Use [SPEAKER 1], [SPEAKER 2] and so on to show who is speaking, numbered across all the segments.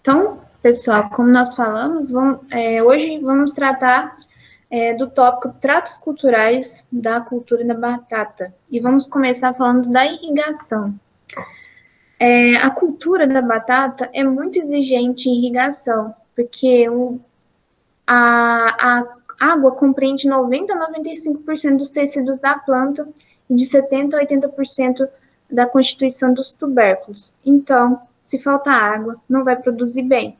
[SPEAKER 1] Então, pessoal, como nós falamos, hoje vamos tratar do tópico tratos culturais da cultura da batata. E vamos começar falando da irrigação. A cultura da batata é muito exigente em irrigação, porque a água compreende 90 a 95% dos tecidos da planta e de 70 a 80% da constituição dos tubérculos. Então, se faltar água, não vai produzir bem.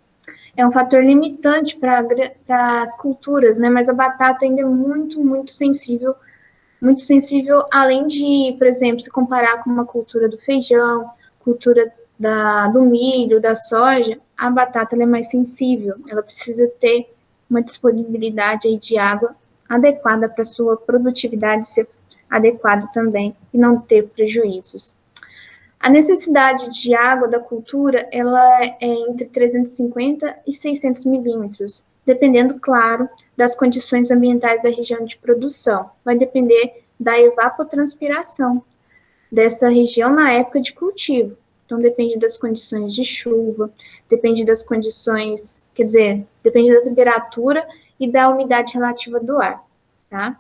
[SPEAKER 1] É um fator limitante para as culturas, né? Mas a batata ainda é muito sensível, além de, por exemplo, se comparar com uma cultura do feijão, cultura do milho, da soja, a batata é mais sensível, ela precisa ter uma disponibilidade aí de água adequada para sua produtividade ser adequada também e não ter prejuízos. A necessidade de água da cultura, ela é entre 350 e 600 milímetros, dependendo, claro, das condições ambientais da região de produção. Vai depender da evapotranspiração dessa região na época de cultivo. Então, depende das condições de chuva, depende das condições, depende da temperatura e da umidade relativa do ar, tá?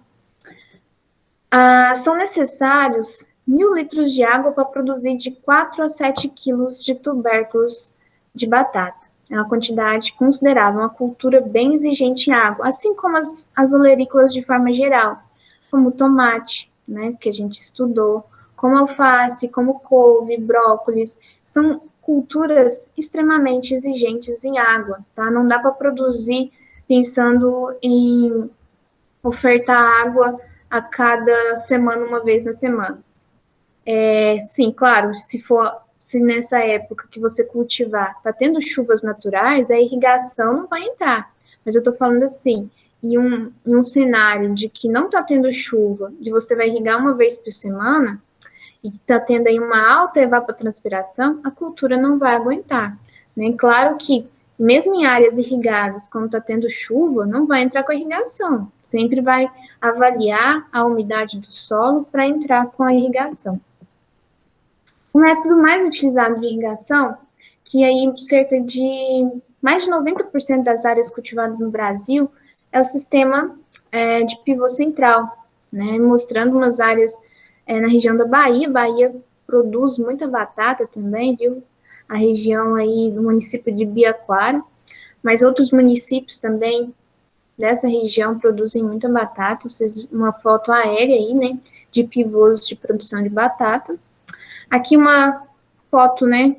[SPEAKER 1] São necessários 1.000 litros de água para produzir de 4 a 7 quilos de tubérculos de batata. É uma quantidade considerável, uma cultura bem exigente em água, assim como as olerícolas de forma geral, como o tomate, né, que a gente estudou, como alface, como couve, brócolis, são culturas extremamente exigentes em água, tá? Não dá para produzir pensando em ofertar água a cada semana, uma vez na semana. Sim, claro, se nessa época que você cultivar está tendo chuvas naturais, a irrigação não vai entrar. Mas eu estou falando assim, em um cenário de que não está tendo chuva, de você vai irrigar uma vez por semana, e está tendo aí uma alta evapotranspiração, a cultura não vai aguentar. Né? Claro que, mesmo em áreas irrigadas, quando está tendo chuva, não vai entrar com a irrigação. Sempre vai avaliar a umidade do solo para entrar com a irrigação. O método mais utilizado de irrigação, que aí cerca de mais de 90% das áreas cultivadas no Brasil, é o sistema de pivô central, né? Mostrando umas áreas na região da Bahia. Bahia produz muita batata também, viu? A região aí do município de Biaquara, mas outros municípios também dessa região produzem muita batata. Uma foto aérea aí, né, de pivôs de produção de batata. Aqui uma foto, né,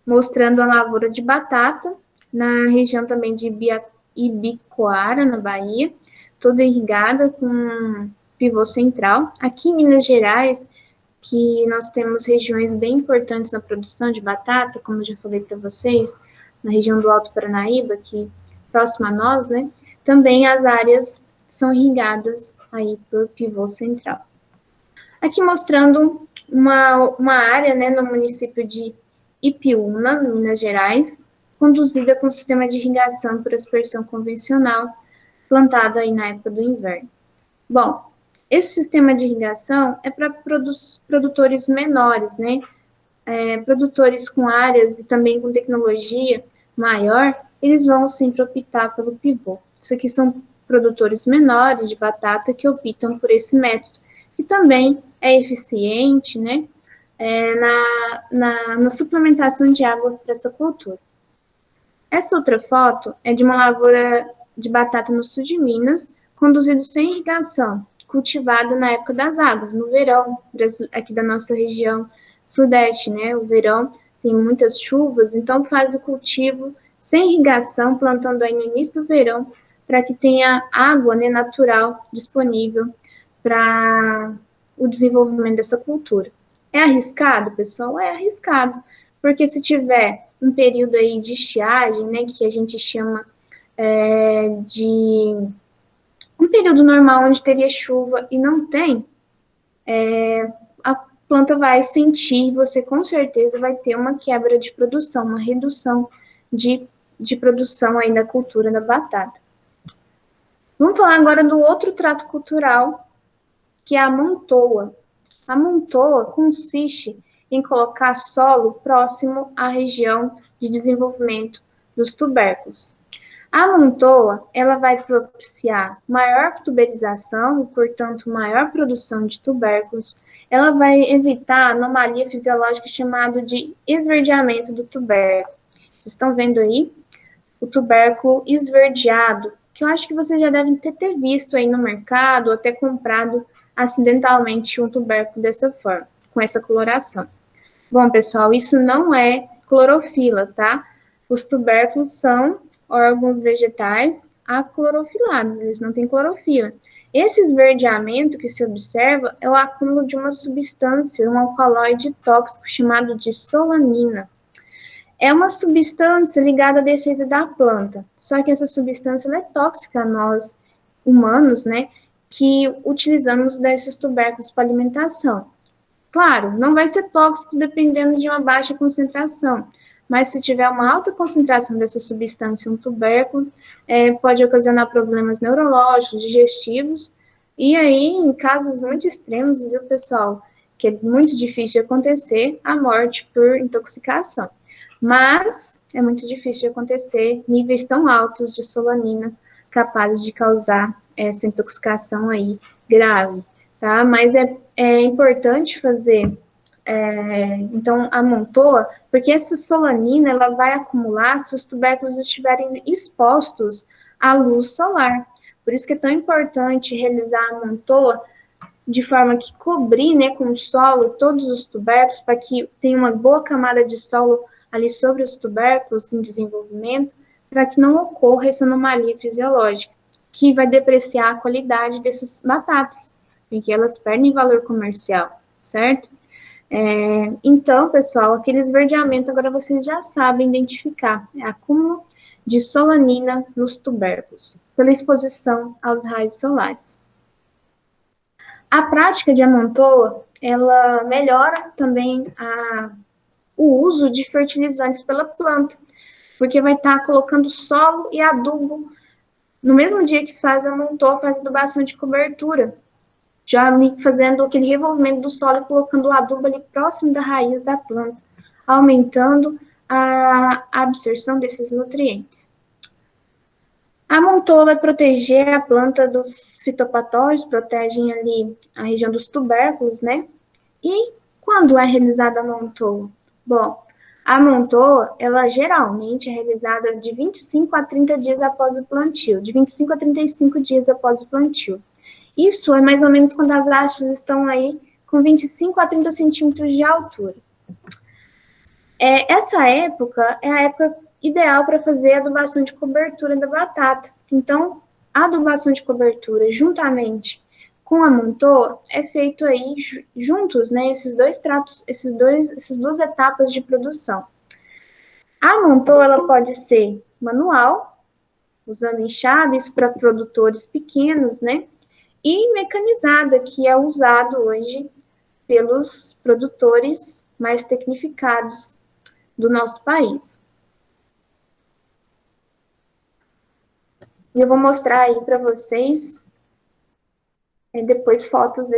[SPEAKER 1] mostrando a lavoura de batata na região também de Ibicoara, na Bahia, toda irrigada com pivô central. Aqui em Minas Gerais, que nós temos regiões bem importantes na produção de batata, como eu já falei para vocês, na região do Alto Paranaíba, que próxima a nós, né, também as áreas são irrigadas aí por pivô central. Aqui mostrando uma área, né, no município de Ipiúna, no Minas Gerais, conduzida com sistema de irrigação por aspersão convencional, plantada aí na época do inverno. Bom, esse sistema de irrigação é para produtores menores, né? Produtores com áreas e também com tecnologia maior, eles vão sempre optar pelo pivô. Isso aqui são produtores menores de batata que optam por esse método, que também é eficiente, né? Na suplementação de água para essa cultura. Essa outra foto é de uma lavoura de batata no sul de Minas, conduzido sem irrigação, cultivada na época das águas, no verão, aqui da nossa região sudeste, né? O verão tem muitas chuvas, então faz o cultivo sem irrigação, plantando aí no início do verão, para que tenha água, né, natural disponível para o desenvolvimento dessa cultura. É arriscado, pessoal? É arriscado, porque se tiver um período aí de estiagem, né, que a gente chama de um período normal onde teria chuva e não tem, a planta vai sentir, você com certeza vai ter uma quebra de produção, uma redução de produção aí da cultura da batata. Vamos falar agora do outro trato cultural, que é a montoa. A montoa consiste em colocar solo próximo à região de desenvolvimento dos tubérculos. A amontoa, ela vai propiciar maior tuberização e, portanto, maior produção de tubérculos. Ela vai evitar a anomalia fisiológica chamada de esverdeamento do tubérculo. Vocês estão vendo aí o tubérculo esverdeado, que eu acho que vocês já devem ter visto aí no mercado, ou até comprado acidentalmente um tubérculo dessa forma, com essa coloração. Bom, pessoal, isso não é clorofila, tá? Os tubérculos são órgãos vegetais aclorofilados, eles não têm clorofila. Esse esverdeamento que se observa é o acúmulo de uma substância, um alcaloide tóxico chamado de solanina. É uma substância ligada à defesa da planta, só que essa substância é tóxica a nós, humanos, né, que utilizamos desses tubérculos para alimentação. Claro, não vai ser tóxico dependendo de uma baixa concentração, mas se tiver uma alta concentração dessa substância no tubérculo, pode ocasionar problemas neurológicos, digestivos, e aí, em casos muito extremos, viu, pessoal, que é muito difícil de acontecer, a morte por intoxicação. Mas é muito difícil de acontecer níveis tão altos de solanina capazes de causar essa intoxicação aí grave, tá? Mas é importante fazer, então, a amontoa, porque essa solanina, ela vai acumular se os tubérculos estiverem expostos à luz solar. Por isso que é tão importante realizar a amontoa de forma que cobrir, né, com o solo todos os tubérculos, para que tenha uma boa camada de solo ali sobre os tubérculos em desenvolvimento, para que não ocorra essa anomalia fisiológica, que vai depreciar a qualidade dessas batatas, porque elas perdem valor comercial, certo? Então, pessoal, aquele esverdeamento agora vocês já sabem identificar, é acúmulo de solanina nos tubérculos, pela exposição aos raios solares. A prática de amontoa, ela melhora também o uso de fertilizantes pela planta, porque vai estar colocando solo e adubo no mesmo dia que faz a amontoa, faz adubação de cobertura, já fazendo aquele revolvimento do solo e colocando o adubo ali próximo da raiz da planta, aumentando a absorção desses nutrientes. A amontoa vai proteger a planta dos fitopatógenos, protegem ali a região dos tubérculos, né? E quando é realizada a amontoa? Bom, a amontoa, ela geralmente é realizada de 25 a 30 dias após o plantio, de 25 a 35 dias após o plantio. Isso é mais ou menos quando as hastes estão aí com 25 a 30 centímetros de altura. Essa época é a época ideal para fazer a adubação de cobertura da batata. Então, a adubação de cobertura, juntamente com a amontoa, é feito aí juntos, né, essas duas etapas de produção. A amontoa, ela pode ser manual, usando enxada, para produtores pequenos, né, e mecanizada, que é usado hoje pelos produtores mais tecnificados do nosso país. E eu vou mostrar aí para vocês depois fotos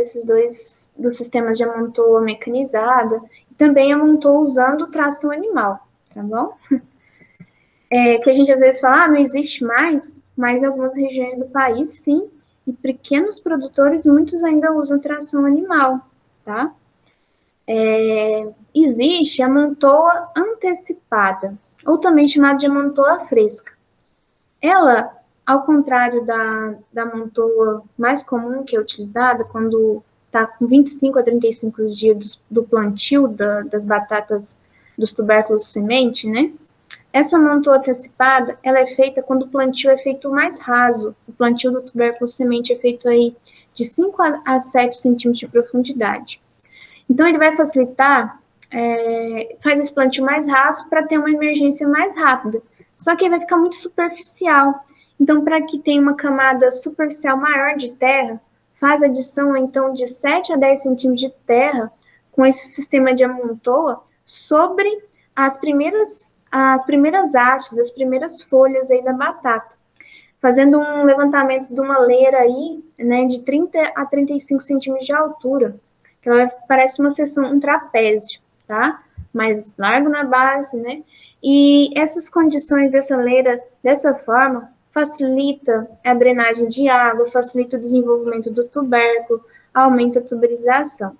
[SPEAKER 1] dos sistemas de amontoa mecanizada e também amontoa usando tração animal, tá bom? Que a gente às vezes fala, não existe mais, mas em algumas regiões do país, sim, e pequenos produtores, muitos ainda usam tração animal, tá? Existe a amontoa antecipada, ou também chamada de amontoa fresca. Ela, ao contrário da amontoa mais comum que é utilizada, quando está com 25 a 35 dias do plantio das batatas, dos tubérculos semente, né? Essa amontoa antecipada, ela é feita quando o plantio é feito mais raso. O plantio do tubérculo semente é feito aí de 5 a 7 centímetros de profundidade. Então, ele vai facilitar, faz esse plantio mais raso para ter uma emergência mais rápida. Só que ele vai ficar muito superficial. Então, para que tenha uma camada superficial maior de terra, faz adição, então, de 7 a 10 centímetros de terra com esse sistema de amontoa sobre as primeiras hastes, as primeiras folhas aí da batata, fazendo um levantamento de uma leira aí, né, de 30 a 35 centímetros de altura, que ela parece uma seção, um trapézio, tá? Mais largo na base, né? E essas condições dessa leira, dessa forma, facilita a drenagem de água, facilita o desenvolvimento do tubérculo, aumenta a tuberização.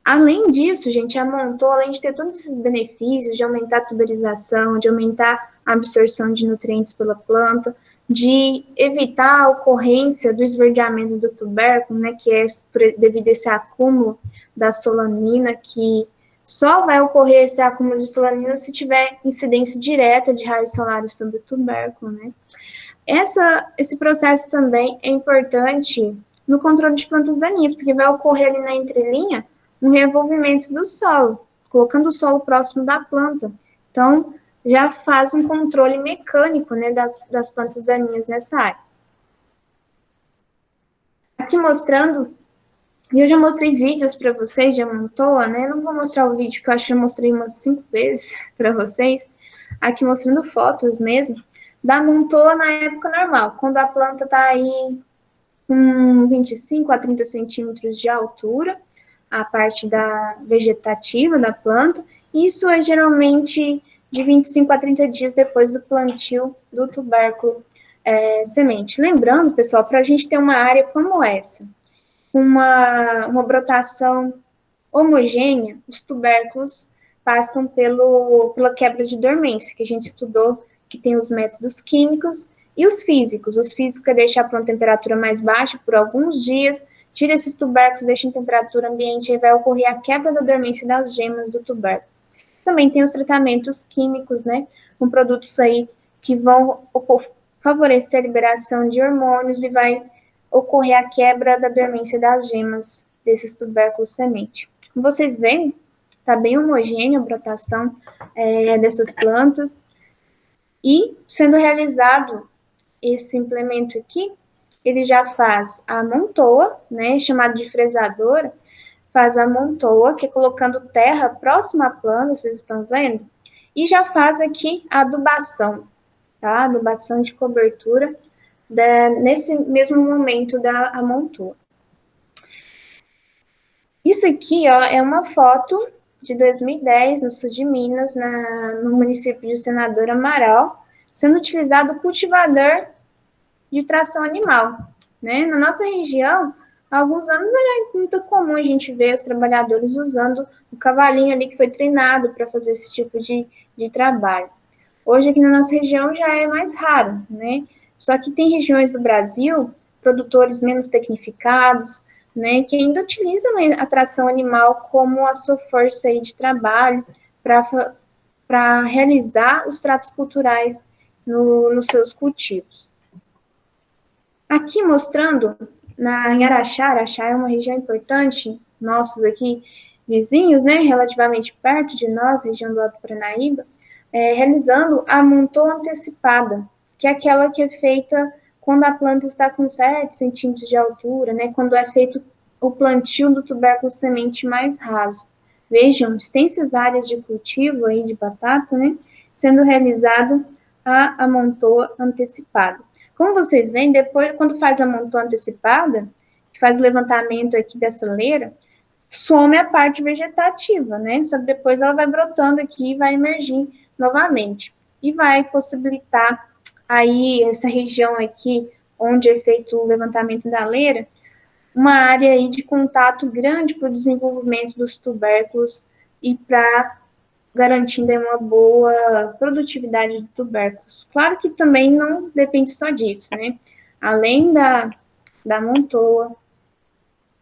[SPEAKER 1] Além disso, gente, aumentou, além de ter todos esses benefícios de aumentar a tuberização, de aumentar a absorção de nutrientes pela planta, de evitar a ocorrência do esverdeamento do tubérculo, né, que é devido a esse acúmulo da solanina, que só vai ocorrer esse acúmulo de solanina se tiver incidência direta de raios solares sobre o tubérculo, né. Esse processo também é importante no controle de plantas daninhas, porque vai ocorrer ali na entrelinha um revolvimento do solo, colocando o solo próximo da planta. Então, já faz um controle mecânico, né, das plantas daninhas nessa área. Aqui mostrando, e eu já mostrei vídeos para vocês de Amantoa, né? Não vou mostrar o vídeo, que eu acho que eu mostrei umas 5 vezes para vocês. Aqui mostrando fotos mesmo da Amantoa na época normal, quando a planta está aí com 25 a 30 centímetros de altura, a parte da vegetativa da planta. Isso é geralmente de 25 a 30 dias depois do plantio do tubérculo semente. Lembrando, pessoal, para a gente ter uma área como essa, uma brotação homogênea, os tubérculos passam pela quebra de dormência, que a gente estudou, que tem os métodos químicos e os físicos. Os físicos é deixar a planta em temperatura mais baixa por alguns dias, tira esses tubérculos, deixa em temperatura ambiente, e vai ocorrer a quebra da dormência das gemas do tubérculo. Também tem os tratamentos químicos, né, com produtos aí que vão favorecer a liberação de hormônios e vai ocorrer a quebra da dormência das gemas desses tubérculos semente. Como vocês veem, está bem homogênea a brotação dessas plantas e sendo realizado esse implemento aqui, ele já faz a amontoa, né, chamado de fresadora, faz a amontoa, que é colocando terra próxima à planta, vocês estão vendo, e já faz aqui a adubação, tá? Adubação de cobertura nesse mesmo momento da amontoa. Isso aqui, ó, é uma foto de 2010, no sul de Minas, no município de Senador Amaral, sendo utilizado o cultivador de tração animal, né? Na nossa região, há alguns anos era muito comum a gente ver os trabalhadores usando o cavalinho ali que foi treinado para fazer esse tipo de trabalho. Hoje aqui na nossa região já é mais raro, né? Só que tem regiões do Brasil, produtores menos tecnificados, né, que ainda utilizam a tração animal como a sua força aí de trabalho para realizar os tratos culturais nos seus cultivos. Aqui mostrando, em Araxá, Araxá é uma região importante, nossos aqui vizinhos, né, relativamente perto de nós, região do Alto Paranaíba, realizando a amontoa antecipada, que é aquela que é feita quando a planta está com 7 centímetros de altura, né, quando é feito o plantio do tubérculo semente mais raso. Vejam, extensas áreas de cultivo aí de batata, né, sendo realizado a amontoa antecipada. Como vocês veem, depois, quando faz a amontoa antecipada, que faz o levantamento aqui dessa leira, some a parte vegetativa, né? Só que depois ela vai brotando aqui e vai emergir novamente. E vai possibilitar aí essa região aqui, onde é feito o levantamento da leira, uma área aí de contato grande para o desenvolvimento dos tubérculos e para garantindo uma boa produtividade de tubérculos. Claro que também não depende só disso, né? Além da amontoa,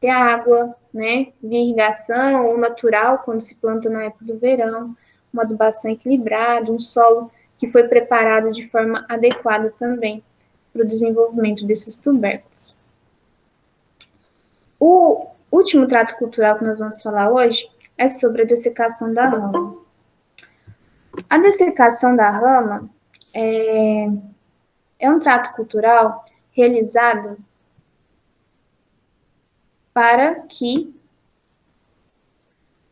[SPEAKER 1] ter água, né, de irrigação ou natural, quando se planta na época do verão, uma adubação equilibrada, um solo que foi preparado de forma adequada também para o desenvolvimento desses tubérculos. O último trato cultural que nós vamos falar hoje é sobre a dessecação da rama. A dessecação da rama é um trato cultural realizado para que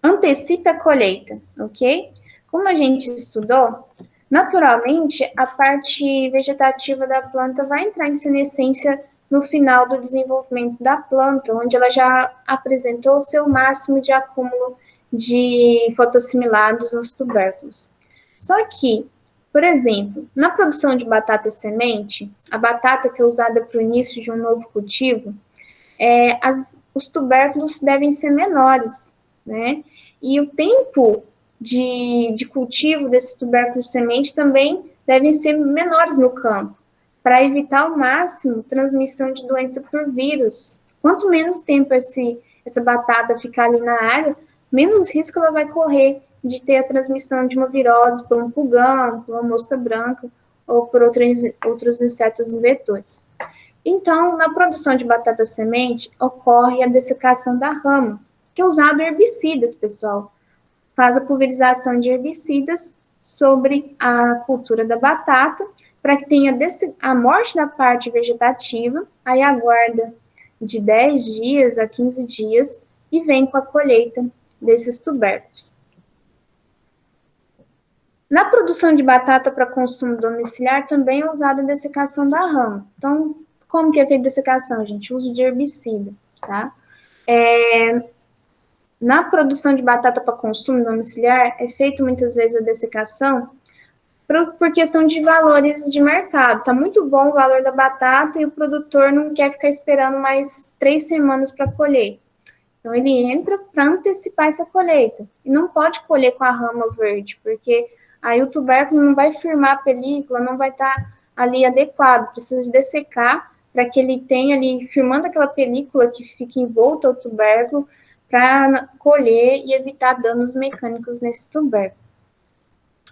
[SPEAKER 1] antecipe a colheita, ok? Como a gente estudou, naturalmente a parte vegetativa da planta vai entrar em senescência no final do desenvolvimento da planta, onde ela já apresentou o seu máximo de acúmulo de fotossimilados nos tubérculos. Só que, por exemplo, na produção de batata semente, a batata que é usada para o início de um novo cultivo, os tubérculos devem ser menores, né? E o tempo de cultivo desses tubérculos semente também devem ser menores no campo, para evitar ao máximo transmissão de doença por vírus. Quanto menos tempo essa batata ficar ali na área, menos risco ela vai correr de ter a transmissão de uma virose por um pulgão, por uma mosca branca ou por outros insetos e vetores. Então, na produção de batata semente, ocorre a dessecação da rama, que é usado herbicidas, pessoal. Faz a pulverização de herbicidas sobre a cultura da batata, para que tenha a morte da parte vegetativa, aí aguarda de 10 dias a 15 dias e vem com a colheita desses tubérculos. Na produção de batata para consumo domiciliar, também é usada a dessecação da rama. Então, como que é feita a dessecação, gente? Uso de herbicida, tá? Na produção de batata para consumo domiciliar, é feito muitas vezes a dessecação por questão de valores de mercado. Tá muito bom o valor da batata e o produtor não quer ficar esperando mais 3 semanas para colher. Então, ele entra para antecipar essa colheita. E não pode colher com a rama verde, porque aí o tubérculo não vai firmar a película, não vai estar ali adequado. Precisa de dessecar para que ele tenha ali, firmando aquela película que fica em volta ao tubérculo, para colher e evitar danos mecânicos nesse tubérculo.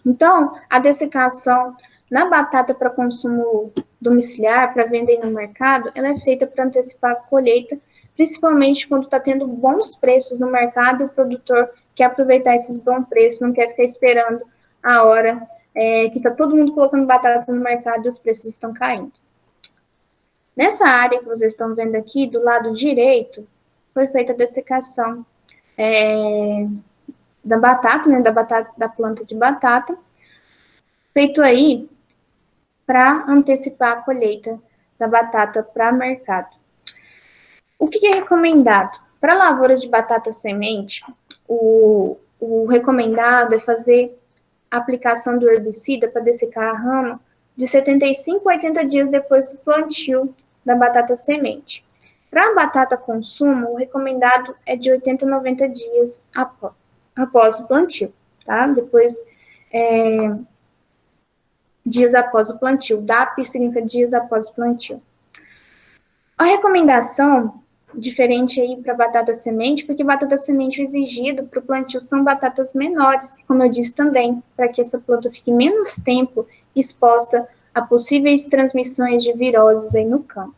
[SPEAKER 1] Então, a dessecação na batata para consumo domiciliar, para vender no mercado, ela é feita para antecipar a colheita, principalmente quando está tendo bons preços no mercado e o produtor quer aproveitar esses bons preços, não quer ficar esperando a hora que está todo mundo colocando batata no mercado e os preços estão caindo. Nessa área que vocês estão vendo aqui, do lado direito, foi feita a dessecação da batata, né, da planta de batata, feito aí para antecipar a colheita da batata para mercado. O que é recomendado? Para lavouras de batata semente, o recomendado é fazer a aplicação do herbicida para dessecar a rama de 75 a 80 dias depois do plantio da batata semente. Para a batata consumo, o recomendado é de 80 a 90 dias após o plantio, tá? Depois, dias após o plantio. DAP significa dias após o plantio. A recomendação diferente aí para batata semente, porque batata semente exigido para o plantio são batatas menores, como eu disse também, para que essa planta fique menos tempo exposta a possíveis transmissões de viroses aí no campo.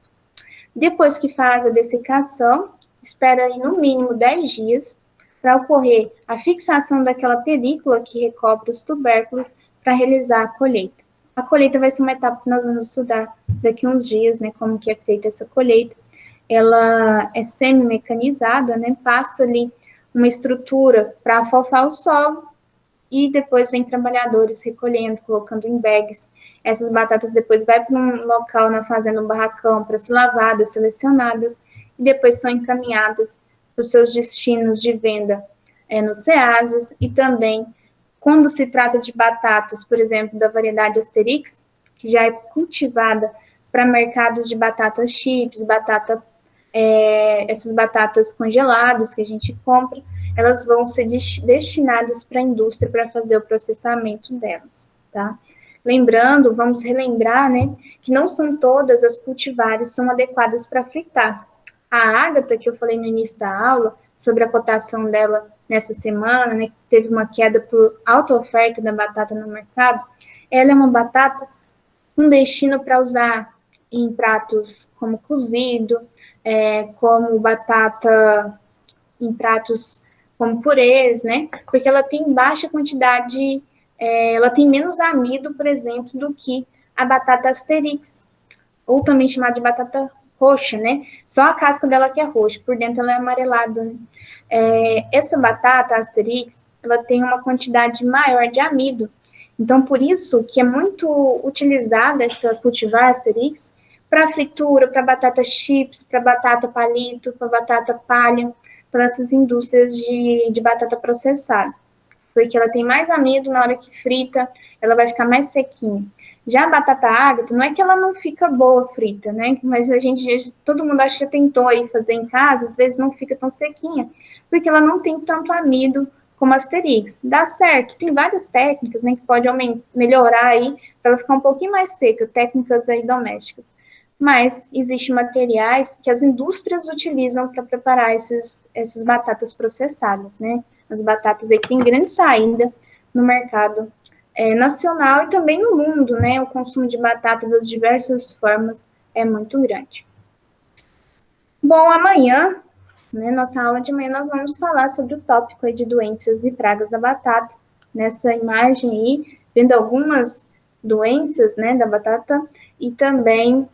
[SPEAKER 1] Depois que faz a dessecação, espera aí no mínimo 10 dias para ocorrer a fixação daquela película que recobre os tubérculos para realizar a colheita. A colheita vai ser uma etapa que nós vamos estudar daqui a uns dias, né, como que é feita essa colheita. Ela é semi-mecanizada, né, passa ali uma estrutura para afofar o solo e depois vem trabalhadores recolhendo, colocando em bags. Essas batatas depois vai para um local na fazenda, um barracão, para ser lavadas, selecionadas, e depois são encaminhadas para os seus destinos de venda nos ceases e também quando se trata de batatas, por exemplo, da variedade Asterix, que já é cultivada para mercados de batatas chips, essas batatas congeladas que a gente compra, elas vão ser destinadas para a indústria para fazer o processamento delas, tá? Lembrando, vamos relembrar, né, que não são todas as cultivares são adequadas para fritar. A ágata, que eu falei no início da aula, sobre a cotação dela nessa semana, né, que teve uma queda por alta oferta da batata no mercado, ela é uma batata com destino para usar em pratos como cozido, como batata em pratos como purês, né? Porque ela tem baixa quantidade, ela tem menos amido, por exemplo, do que a batata Asterix, ou também chamada de batata roxa, né? Só a casca dela que é roxa, por dentro ela é amarelada, né? Essa batata Asterix, ela tem uma quantidade maior de amido. Então, por isso que é muito utilizada essa cultivar Asterix para fritura, para batata chips, para batata palito, para batata palha, para essas indústrias de batata processada, porque ela tem mais amido na hora que frita, ela vai ficar mais sequinha. Já a batata ágata, não é que ela não fica boa frita, né? Mas todo mundo acha que já tentou aí fazer em casa, às vezes não fica tão sequinha, porque ela não tem tanto amido como a Asterix. Dá certo, tem várias técnicas, né, que pode melhorar aí para ela ficar um pouquinho mais seca, técnicas aí domésticas. Mas existem materiais que as indústrias utilizam para preparar essas batatas processadas, né? As batatas aí que têm grande saída no mercado nacional e também no mundo, né? O consumo de batata das diversas formas é muito grande. Bom, amanhã, né, nossa aula de amanhã, nós vamos falar sobre o tópico aí de doenças e pragas da batata. Nessa imagem aí, vendo algumas doenças, né, da batata e também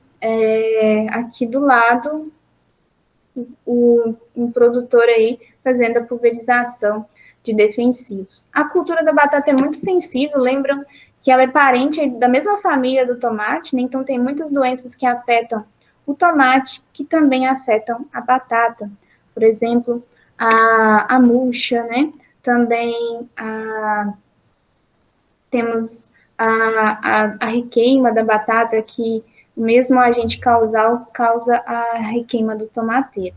[SPEAKER 1] aqui do lado um produtor aí fazendo a pulverização de defensivos. A cultura da batata é muito sensível, lembram que ela é parente da mesma família do tomate, né? Então tem muitas doenças que afetam o tomate, que também afetam a batata. Por exemplo, a murcha, né? Também temos a requeima da batata, que mesmo a agente causal causa a requeima do tomateiro.